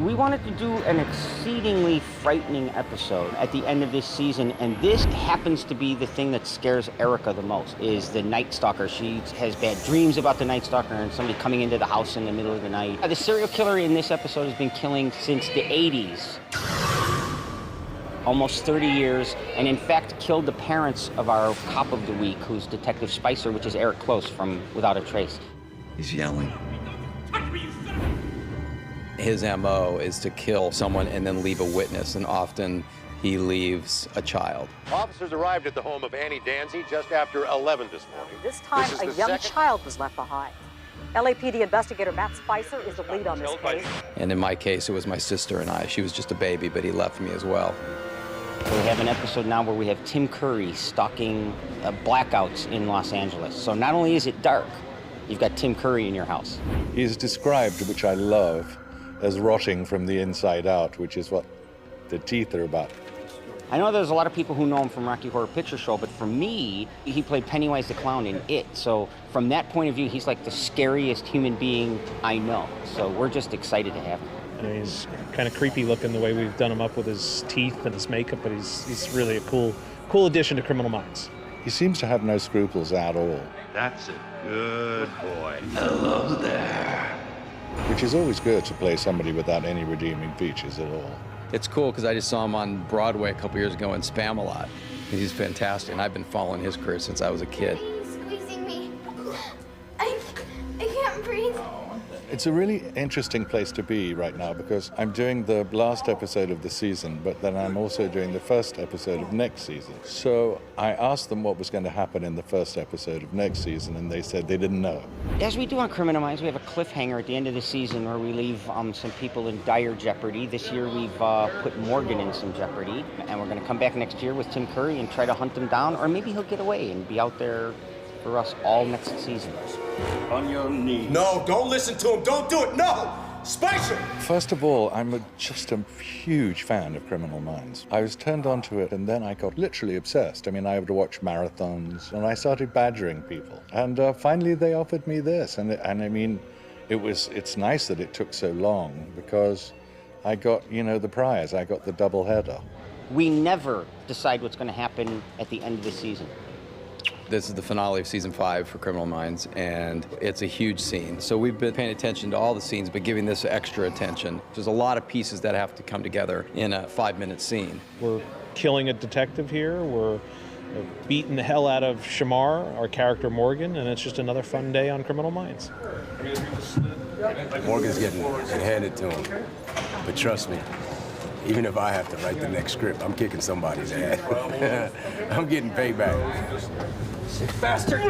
We wanted to do an exceedingly frightening episode at the end of this season, and this happens to be the thing that scares Erica the most, is the Night Stalker. She has bad dreams about the Night Stalker and somebody coming into the house in the middle of the night. The serial killer in this episode has been killing since the 80s. Almost 30 years, and in fact killed the parents of our cop of the week, who's Detective Spicer, which is Eric Close from Without a Trace. He's yelling. His MO is to kill someone and then leave a witness, and often he leaves a child. Officers arrived at the home of Annie Danzy just after 11 this morning. This time, a young child was left behind. LAPD investigator Matt Spicer is the lead on this case. And in my case, it was my sister and I. She was just a baby, but he left me as well. So we have an episode now where we have Tim Curry stalking blackouts in Los Angeles. So not only is it dark, you've got Tim Curry in your house. He's described, which I love, as rotting from the inside out, which is what the teeth are about. I know there's a lot of people who know him from Rocky Horror Picture Show, but for me, he played Pennywise the Clown in It. So from that point of view, he's like the scariest human being I know. So we're just excited to have him. I mean, he's kind of creepy looking the way we've done him up with his teeth and his makeup, but he's really a cool addition to Criminal Minds. He seems to have no scruples at all. That's a good boy. Hello there. Which is always good to play somebody without any redeeming features at all. It's cool because I just saw him on Broadway a couple years ago in Spam-A-Lot. He's fantastic, and I've been following his career since I was a kid. He's squeezing me. I can't breathe. It's a really interesting place to be right now because I'm doing the last episode of the season, but then I'm also doing the first episode of next season. So I asked them what was going to happen in the first episode of next season, and they said they didn't know. As we do on Criminal Minds, we have a cliffhanger at the end of the season where we leave some people in dire jeopardy. This year we've put Morgan in some jeopardy, and we're going to come back next year with Tim Curry and try to hunt him down, or maybe he'll get away and be out there for us all next season. On your knees. No, don't listen to him. Don't do it. No! Spicer! First of all, I'm just a huge fan of Criminal Minds. I was turned on to it, and then I got literally obsessed. I mean, I would watch marathons, and I started badgering people. And finally, they offered me this. And I mean, it's nice that it took so long, because I got, the prize. I got the double header. We never decide what's going to happen at the end of the season. This is the finale of season 5 for Criminal Minds, and it's a huge scene. So we've been paying attention to all the scenes, but giving this extra attention. There's a lot of pieces that have to come together in a 5-minute scene. We're killing a detective here. We're beating the hell out of Shamar, our character Morgan, and it's just another fun day on Criminal Minds. Morgan's getting it handed to him. But trust me, even if I have to write the next script, I'm kicking somebody's ass. I'm getting payback. Bastard!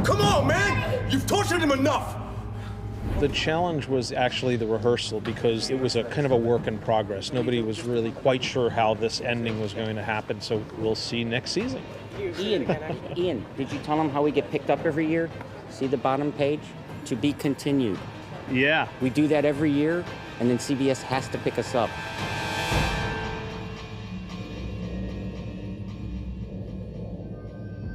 Come on, man! You've tortured him enough! The challenge was actually the rehearsal because it was a kind of a work in progress. Nobody was really quite sure how this ending was going to happen, so we'll see next season. Ian, did you tell him how we get picked up every year? See the bottom page? To be continued. Yeah. We do that every year, and then CBS has to pick us up.